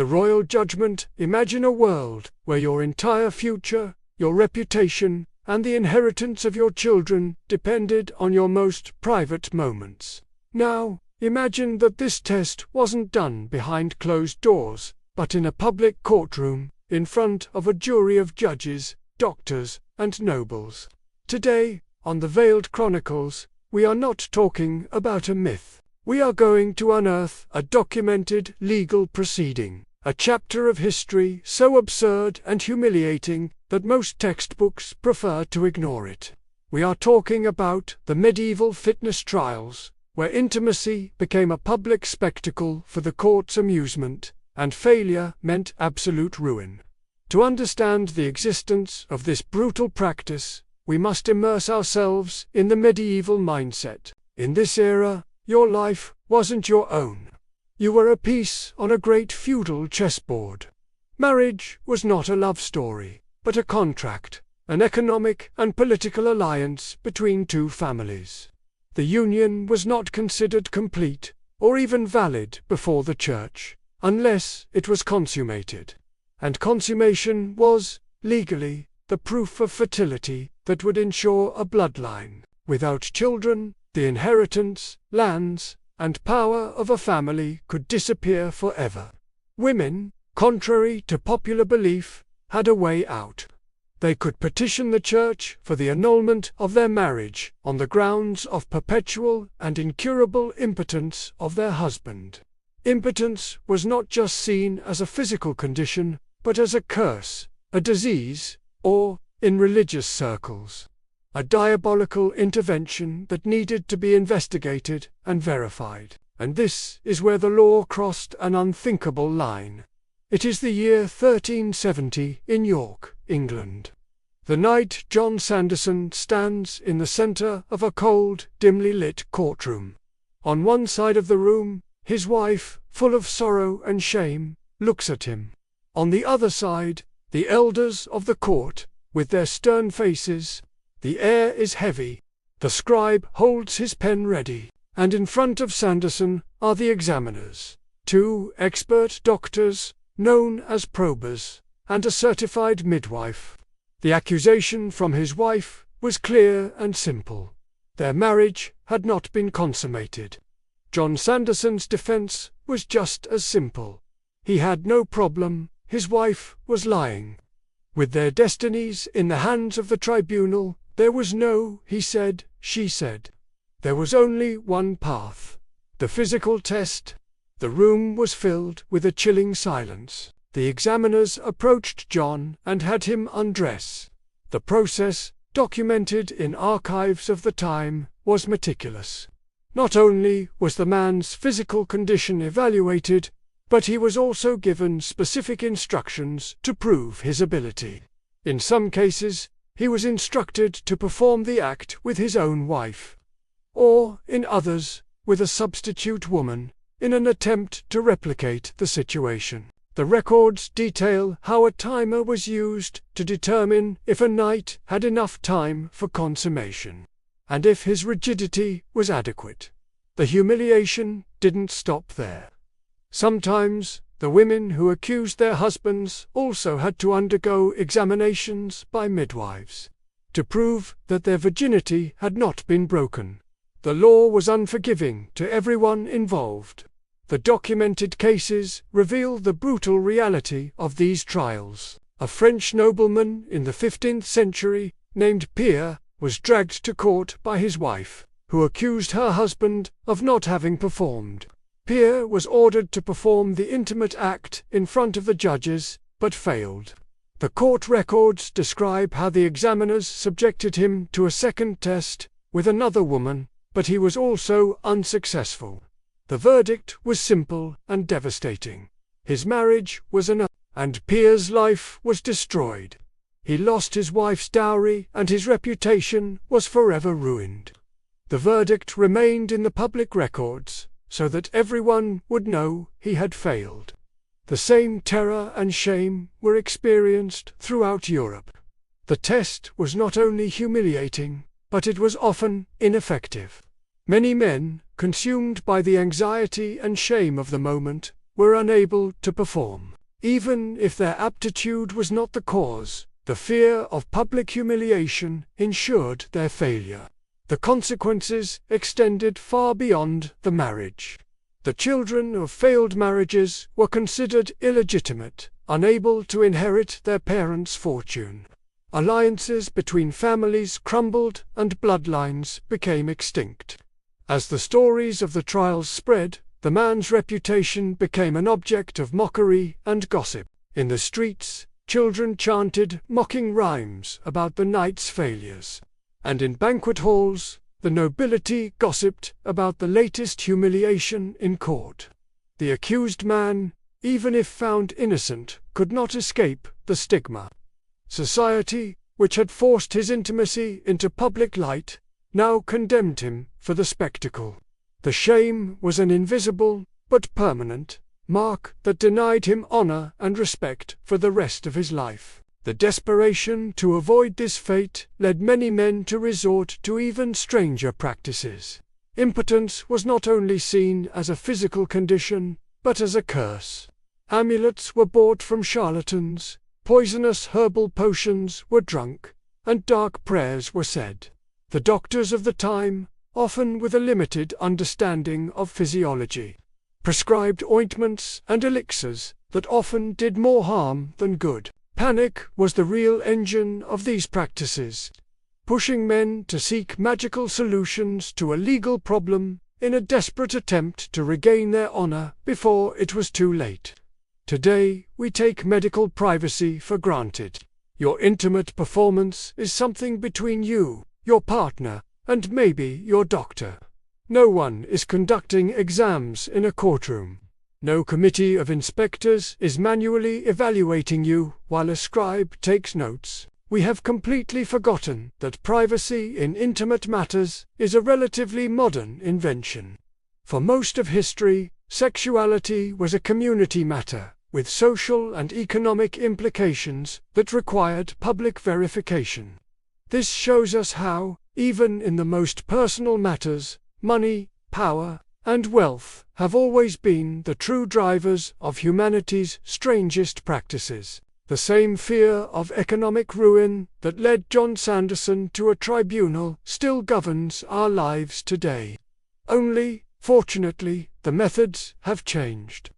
The royal judgment. Imagine a world where your entire future, your reputation, and the inheritance of your children depended on your most private moments. Now, imagine that this test wasn't done behind closed doors, but in a public courtroom, in front of a jury of judges, doctors, and nobles. Today, on the Veiled Chronicles, we are not talking about a myth. We are going to unearth a documented legal proceeding, a chapter of history so absurd and humiliating that most textbooks prefer to ignore it. We are talking about the medieval fitness trials, where intimacy became a public spectacle for the court's amusement, and failure meant absolute ruin. To understand the existence of this brutal practice, we must immerse ourselves in the medieval mindset. In this era, your life wasn't your own. You were a piece on a great feudal chessboard. Marriage was not a love story, but a contract, an economic and political alliance between two families. The union was not considered complete, or even valid before the church, unless it was consummated. And consummation was, legally, the proof of fertility that would ensure a bloodline. Without children, the inheritance, lands, and power of a family could disappear forever. Women, contrary to popular belief, had a way out. They could petition the church for the annulment of their marriage on the grounds of perpetual and incurable impotence of their husband. Impotence was not just seen as a physical condition, but as a curse, a disease, or, in religious circles, a diabolical intervention that needed to be investigated and verified. And this is where the law crossed an unthinkable line. It is the year 1370 in York, England. The knight John Sanderson stands in the center of a cold, dimly lit courtroom. On one side of the room, his wife, full of sorrow and shame, looks at him. On the other side, the elders of the court, with their stern faces. The air is heavy. The scribe holds his pen ready, and in front of Sanderson are the examiners, two expert doctors, known as probers, and a certified midwife. The accusation from his wife was clear and simple. Their marriage had not been consummated. John Sanderson's defense was just as simple. He had no problem, his wife was lying. With their destinies in the hands of the tribunal, there was no he said, she said. There was only one path: the physical test. The room was filled with a chilling silence. The examiners approached John and had him undress. The process, documented in archives of the time, was meticulous. Not only was the man's physical condition evaluated, but he was also given specific instructions to prove his ability. In some cases, he was instructed to perform the act with his own wife, or, in others, with a substitute woman, in an attempt to replicate the situation. The records detail how a timer was used to determine if a knight had enough time for consummation, and if his rigidity was adequate. The humiliation didn't stop there. Sometimes, the women who accused their husbands also had to undergo examinations by midwives, to prove that their virginity had not been broken. The law was unforgiving to everyone involved. The documented cases reveal the brutal reality of these trials. A French nobleman in the 15th century, named Pierre, was dragged to court by his wife, who accused her husband of not having performed. Pierre was ordered to perform the intimate act in front of the judges, but failed. The court records describe how the examiners subjected him to a second test with another woman, but he was also unsuccessful. The verdict was simple and devastating. His marriage was annulled, and Pierre's life was destroyed. He lost his wife's dowry, and his reputation was forever ruined. The verdict remained in the public records, so that everyone would know he had failed. The same terror and shame were experienced throughout Europe. The test was not only humiliating, but it was often ineffective. Many men, consumed by the anxiety and shame of the moment, were unable to perform. Even if their aptitude was not the cause, the fear of public humiliation ensured their failure. The consequences extended far beyond the marriage. The children of failed marriages were considered illegitimate, unable to inherit their parents' fortune. Alliances between families crumbled and bloodlines became extinct. As the stories of the trials spread, the man's reputation became an object of mockery and gossip. In the streets, children chanted mocking rhymes about the knight's failures. And in banquet halls, the nobility gossiped about the latest humiliation in court. The accused man, even if found innocent, could not escape the stigma. Society, which had forced his intimacy into public light, now condemned him for the spectacle. The shame was an invisible, but permanent, mark that denied him honor and respect for the rest of his life. The desperation to avoid this fate led many men to resort to even stranger practices. Impotence was not only seen as a physical condition, but as a curse. Amulets were bought from charlatans, poisonous herbal potions were drunk, and dark prayers were said. The doctors of the time, often with a limited understanding of physiology, prescribed ointments and elixirs that often did more harm than good. Panic was the real engine of these practices, pushing men to seek magical solutions to a legal problem in a desperate attempt to regain their honor before it was too late. Today, we take medical privacy for granted. Your intimate performance is something between you, your partner, and maybe your doctor. No one is conducting exams in a courtroom. No committee of inspectors is manually evaluating you while a scribe takes notes. We have completely forgotten that privacy in intimate matters is a relatively modern invention. For most of history, sexuality was a community matter, with social and economic implications that required public verification. This shows us how, even in the most personal matters, money, power, and wealth have always been the true drivers of humanity's strangest practices. The same fear of economic ruin that led John Sanderson to a tribunal still governs our lives today. Only, fortunately, the methods have changed.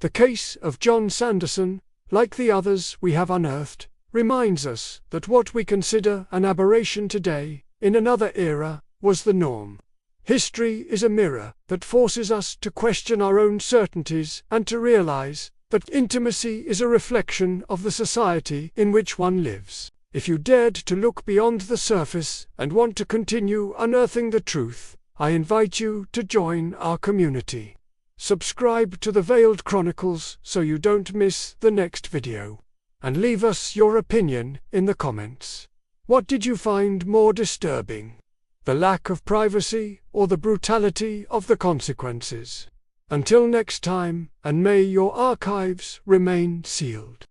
The case of John Sanderson, like the others we have unearthed, reminds us that what we consider an aberration today, in another era, was the norm. History is a mirror that forces us to question our own certainties and to realize that intimacy is a reflection of the society in which one lives. If you dared to look beyond the surface and want to continue unearthing the truth, I invite you to join our community. Subscribe to the Veiled Chronicles so you don't miss the next video. And leave us your opinion in the comments. What did you find more disturbing? The lack of privacy, or the brutality of the consequences? Until next time, and may your archives remain sealed.